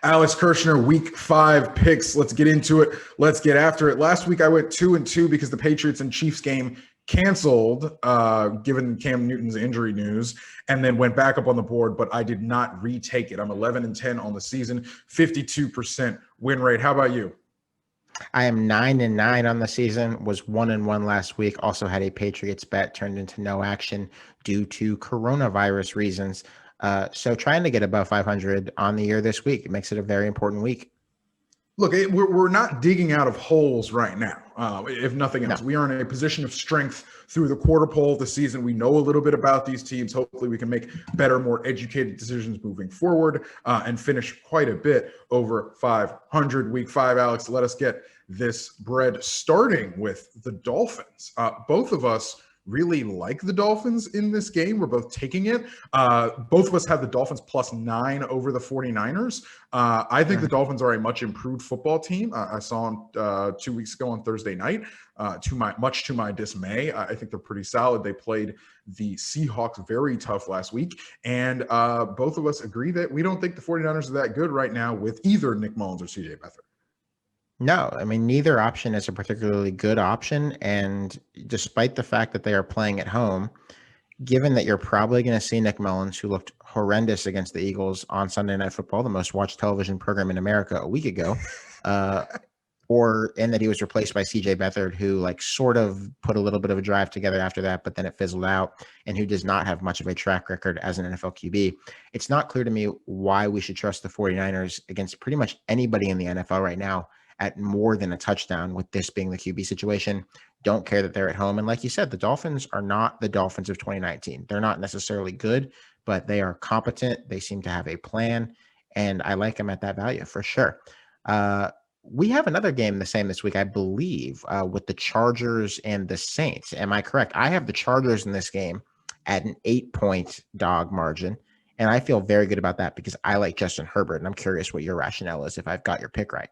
Alex Kirshner, week 5 picks. Let's get into it. Let's get after it. Last week I went 2-2 because the Patriots and Chiefs game canceled, given Cam Newton's injury news, and then went back up on the board, but I did not retake it. I'm 11-10 on the season, 52% win rate. How about you? I am 9-9 on the season, was 1-1 last week. Also had a Patriots bet turned into no action due to coronavirus reasons. So trying to get above 500 on the year this week, it makes it a very important week. Look, we're not digging out of holes right now, if nothing else. No. We are in a position of strength through the quarter pole of the season. We know a little bit about these teams. Hopefully we can make better, more educated decisions moving forward and finish quite a bit over 500. Week 5, Alex, let us get this bread starting with the Dolphins. Both of us really like the Dolphins in this game. We're both taking it. Both of us have the Dolphins +9 over the 49ers. I think the Dolphins are a much improved football team. I saw them 2 weeks ago on Thursday night. Much to my dismay, I think they're pretty solid. They played the Seahawks very tough last week. And both of us agree that we don't think the 49ers are that good right now with either Nick Mullins or CJ Beathard. No, I mean, neither option is a particularly good option. And despite the fact that they are playing at home, given that you're probably going to see Nick Mullins, who looked horrendous against the Eagles on Sunday Night Football, the most watched television program in America a week ago, and that he was replaced by CJ Beathard, who sort of put a little bit of a drive together after that, but then it fizzled out, and who does not have much of a track record as an NFL QB. It's not clear to me why we should trust the 49ers against pretty much anybody in the NFL right now at more than a touchdown, with this being the QB situation. Don't care that they're at home. And like you said, the Dolphins are not the Dolphins of 2019. They're not necessarily good, but they are competent. They seem to have a plan, and I like them at that value for sure. We have another game the same this week, I believe, with the Chargers and the Saints. Am I correct? I have the Chargers in this game at an 8-point dog margin, and I feel very good about that because I like Justin Herbert, and I'm curious what your rationale is if I've got your pick right.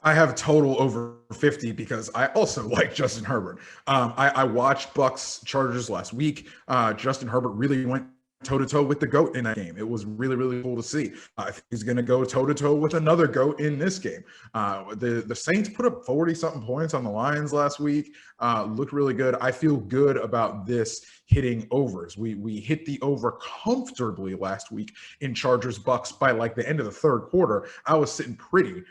I have total over 50 because I also like Justin Herbert. I watched Bucs Chargers last week. Justin Herbert really went toe-to-toe with the GOAT in that game. It was really, really cool to see. I think he's going to go toe-to-toe with another GOAT in this game. The Saints put up 40-something points on the Lions last week. Looked really good. I feel good about this hitting overs. We hit the over comfortably last week in Chargers Bucs by the end of the third quarter. I was sitting pretty.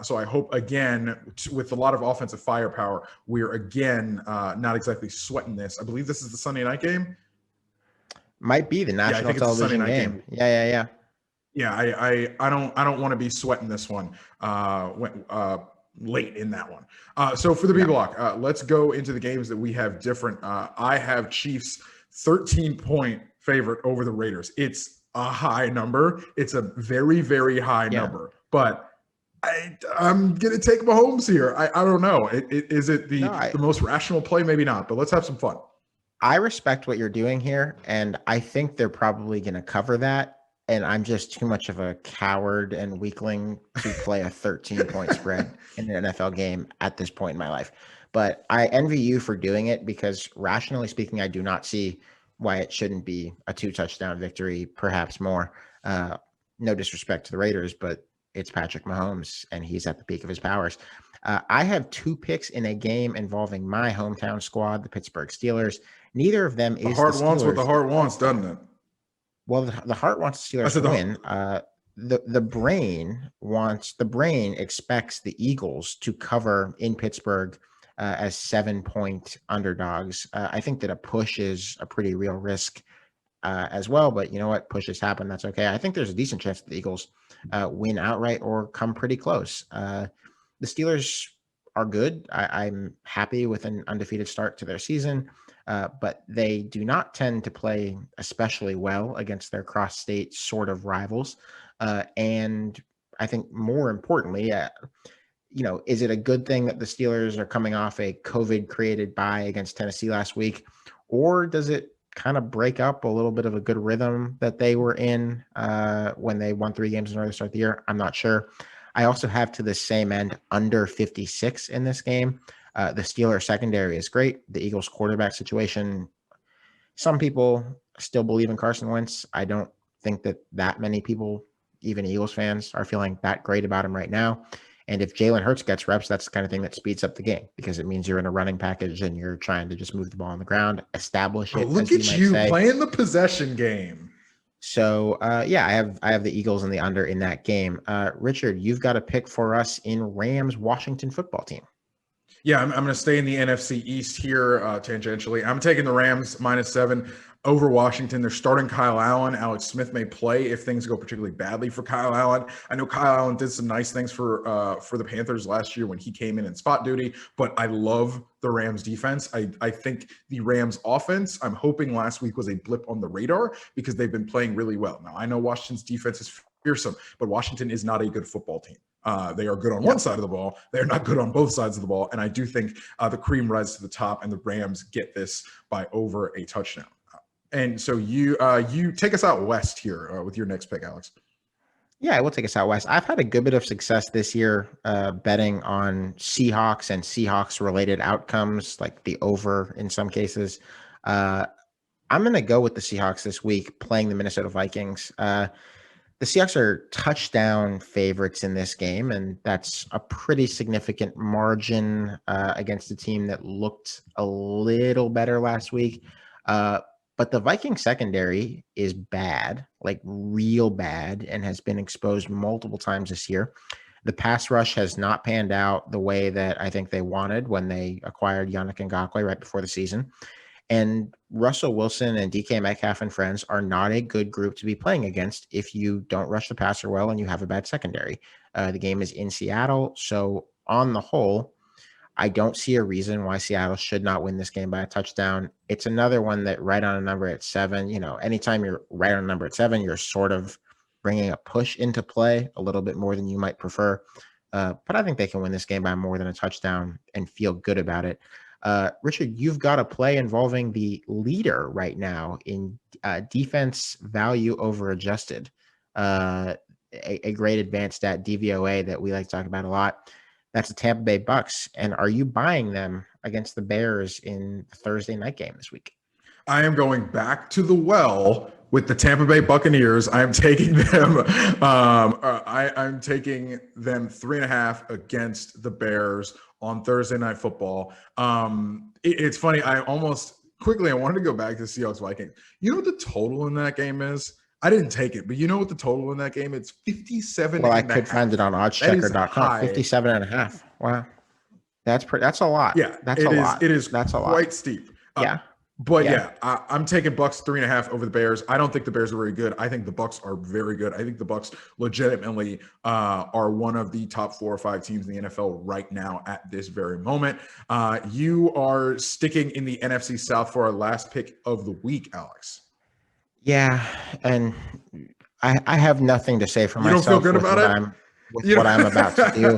So I hope, again, with a lot of offensive firepower, we're again not exactly sweating this. I believe this is the Sunday night game. Might be the national television game. Yeah. Yeah, I don't want to be sweating this one late in that one. So for the B block, let's go into the games that we have different. I have Chiefs 13-point favorite over the Raiders. It's a high number. It's a very, very high number, but I'm going to take Mahomes here. I don't know. Is it the most rational play? Maybe not, but let's have some fun. I respect what you're doing here, and I think they're probably going to cover that, and I'm just too much of a coward and weakling to play a 13-point spread in an NFL game at this point in my life. But I envy you for doing it because, rationally speaking, I do not see why it shouldn't be a 2-touchdown victory, perhaps more. No disrespect to the Raiders, but it's Patrick Mahomes, and he's at the peak of his powers. I have 2 picks in a game involving my hometown squad, the Pittsburgh Steelers. Neither of them is the heart wants what the heart wants, doesn't it? Well, the heart wants the Steelers to win. The brain expects the Eagles to cover in Pittsburgh as 7-point underdogs. I think that a push is a pretty real risk as well, but you know what? Pushes happen. That's okay. I think there's a decent chance that the Eagles win outright or come pretty close. The Steelers are good. I'm happy with an undefeated start to their season, but they do not tend to play especially well against their cross-state sort of rivals. And I think more importantly, is it a good thing that the Steelers are coming off a COVID-created bye against Tennessee last week, or does it kind of break up a little bit of a good rhythm that they were in when they won 3 games in a row to start the year? I'm not sure. I also have to the same end under 56 in this game. The Steelers secondary is great. The Eagles quarterback situation, some people still believe in Carson Wentz. I don't think that many people, even Eagles fans, are feeling that great about him right now. And if Jalen Hurts gets reps, that's the kind of thing that speeds up the game because it means you're in a running package and you're trying to just move the ball on the ground, establish it, look as you at might you say. playing the possession game. So yeah, I have the Eagles and the under in that game. Richard, you've got a pick for us in Rams Washington football team. Yeah, I'm going to stay in the NFC East here tangentially. I'm taking the Rams -7 over Washington. They're starting Kyle Allen. Alex Smith may play if things go particularly badly for Kyle Allen. I know Kyle Allen did some nice things for the Panthers last year when he came in spot duty, but I love the Rams defense. I think the Rams offense, I'm hoping last week was a blip on the radar because they've been playing really well. Now, I know Washington's defense is fearsome, but Washington is not a good football team. They are good on one side of the ball. They're not good on both sides of the ball. And I do think the cream rises to the top and the Rams get this by over a touchdown. And so you take us out west here with your next pick, Alex. Yeah, I will take us out west. I've had a good bit of success this year betting on Seahawks and Seahawks-related outcomes, like the over in some cases. I'm going to go with the Seahawks this week, playing the Minnesota Vikings. The Seahawks are touchdown favorites in this game, and that's a pretty significant margin against a team that looked a little better last week. But the Viking secondary is bad, like real bad, and has been exposed multiple times this year. The pass rush has not panned out the way that I think they wanted when they acquired Yannick Ngakoue right before the season. And Russell Wilson and DK Metcalf and friends are not a good group to be playing against if you don't rush the passer well and you have a bad secondary. The game is in Seattle. So on the whole, I don't see a reason why Seattle should not win this game by a touchdown. It's another one that right on a number at 7, anytime you're right on a number at 7, you're sort of bringing a push into play a little bit more than you might prefer. But I think they can win this game by more than a touchdown and feel good about it. Richard, you've got a play involving the leader right now in defense value over adjusted, a great advanced stat DVOA that we like to talk about a lot. That's the Tampa Bay Bucks. And are you buying them against the Bears in the Thursday night game this week? I am going back to the well with the Tampa Bay Buccaneers. I'm taking them. I'm taking them 3.5 against the Bears on Thursday Night Football. It's funny. I wanted to go back to Seahawks Vikings. You know what the total in that game is? I didn't take it, but you know what the total in that game? It's 57. Well, I could find it on oddschecker.com. 57.5. Wow. That's a lot. Yeah, that's a lot. It is that's a lot. Quite steep. Yeah. But I'm taking Bucks 3.5 over the Bears. I don't think the Bears are very good. I think the Bucks are very good. I think the Bucks legitimately are one of the top 4 or 5 teams in the NFL right now at this very moment. You are sticking in the NFC South for our last pick of the week, Alex. Yeah, and I have nothing to say for myself. You don't feel good about it? What I'm about to do.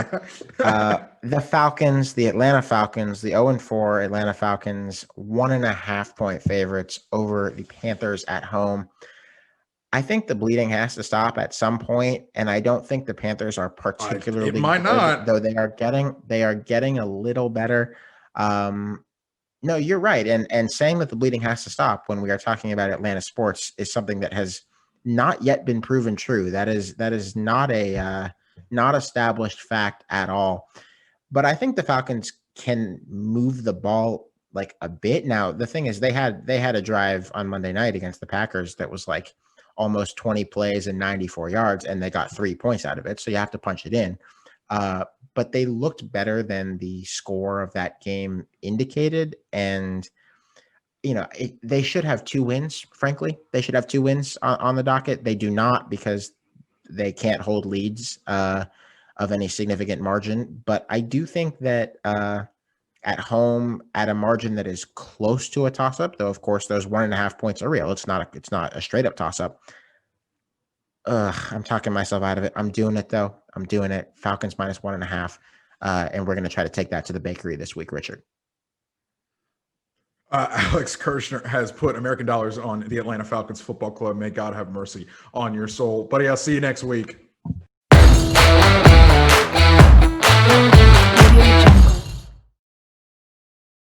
The Falcons, the Atlanta Falcons, the 0-4 Atlanta Falcons, 1.5 point favorites over the Panthers at home. I think the bleeding has to stop at some point, and I don't think the Panthers are particularly. It might not, though they are getting a little better. No, you're right, and saying that the bleeding has to stop when we are talking about Atlanta sports is something that has not yet been proven true. That is not a not established fact at all. But I think the Falcons can move the ball like a bit. Now, the thing is they had a drive on Monday night against the Packers that was like almost 20 plays and 94 yards, and they got 3 points out of it. So you have to punch it in. But they looked better than the score of that game indicated. And, they should have 2 wins, frankly. They should have 2 wins on the docket. They do not because they can't hold leads of any significant margin. But I do think that at home, at a margin that is close to a toss-up, though, of course, those 1.5 points are real. It's not a straight-up toss-up. I'm talking myself out of it. I'm doing it, though. I'm doing it. Falcons -1.5. And we're going to try to take that to the bakery this week, Richard. Alex Kirshner has put American dollars on the Atlanta Falcons Football Club. May God have mercy on your soul. Buddy, I'll see you next week.